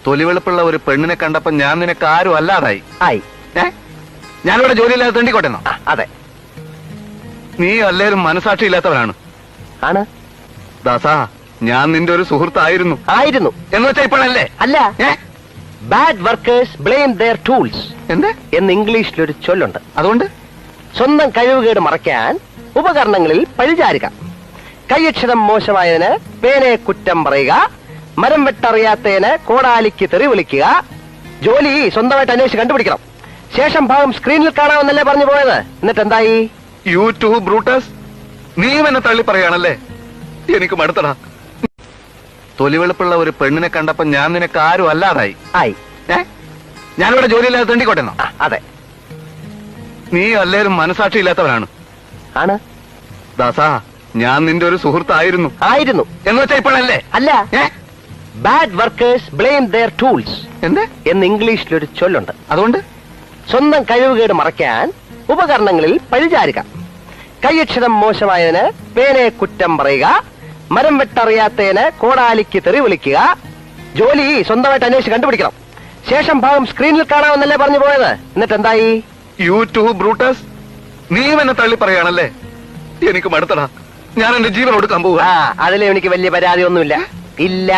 തൊലിവെളുപ്പുള്ള ഒരു പെണ്ണിനെ കണ്ടപ്പോ ഞാൻ നിനക്ക് ആരും അല്ലാതായി. ആയി. ഞാനിവിടെ ജോലിയില്ലാതെ തെണ്ടിക്കോട്ടെന്നോ? അതെ. നീ അല്ലേലും മനസാക്ഷി ഇല്ലാത്തവനാണ്. ആണ് ദാസാ, ഞാൻ നിന്റെ ഒരു സുഹൃത്തായിരുന്നു. ആയിരുന്നു എന്ന് വെച്ചാ ഇപ്പോഴല്ലേ? അല്ല. Bad workers blame their tools എന്ന് ഇംഗ്ലീഷിലൊരു ചൊല്ലുണ്ട്. അതുകൊണ്ട് സ്വന്തം കഴിവുകേട് മറയ്ക്കാൻ ഉപകരണങ്ങളിൽ പഴിചാരുക. കൈയക്ഷരം മോശമായതിന് പേനയെ കുറ്റം പറയുക. മരം വെട്ടറിയാത്തതിന് കോടാലിക്ക് തെറി വിളിക്കുക. ജോലി സ്വന്തമായിട്ട് അന്വേഷിച്ച് കണ്ടുപിടിക്കണം. ശേഷം ഭാഗം സ്ക്രീനിൽ കാണാമെന്നല്ലേ പറഞ്ഞു പോയത്. എന്നിട്ട് എന്തായി? യൂട്യൂബ് ബ്രൂട്ടസ്, നീ എന്നെ തള്ളി പറയാണല്ലേ? എനിക്ക് മടുത്തടാ. തൊലിവെളുപ്പുള്ള ഒരു പെണ്ണിനെ കണ്ടപ്പോ ഞാൻ നിനക്ക് ആരും അല്ലാതായി. ആയി. ഞാനിവിടെ ജോലിയില്ലാതെ തെണ്ടിക്കോട്ടെന്നോ? അതെ. നീ അല്ലേലും മനസാക്ഷി ഇല്ലാത്തവനാണ്. ആണ് ദാസാ, ഞാൻ നിന്റെ ഒരു സുഹൃത്തായിരുന്നു. ആയിരുന്നു എന്ന് വെച്ചാ ഇപ്പോഴല്ലേ? അല്ല. Bad workers blame their tools എന്ന് ഇംഗ്ലീഷിലൊരു ചൊല്ലുണ്ട്. അതുകൊണ്ട് സ്വന്തം കഴിവുകേട് മറയ്ക്കാൻ ഉപകരണങ്ങളിൽ പഴിചാരുക. കൈയക്ഷരം മോശമായതിന് പേനയെ കുറ്റം പറയുക. മരം വെട്ടറിയാത്തതിന് കോടാലിക്ക് തെറി വിളിക്കുക. ജോലി സ്വന്തമായിട്ട് അന്വേഷിച്ച് കണ്ടുപിടിക്കണം. ശേഷം ഭാഗം സ്ക്രീനിൽ കാണാമെന്നല്ലേ പറഞ്ഞു പോയത്. എന്നിട്ട് എന്തായി? യൂട്യൂബ് ബ്രൂട്ടസ്, നീ എന്നെ തള്ളി പറയാണല്ലേ? എനിക്ക് മടുത്തടാ. ഞാൻ എന്റെ ജീവൻ കൊടുക്കാൻ പോവുക. അതിൽ എനിക്ക് വലിയ പരാതി ഒന്നുമില്ല. ഇല്ല.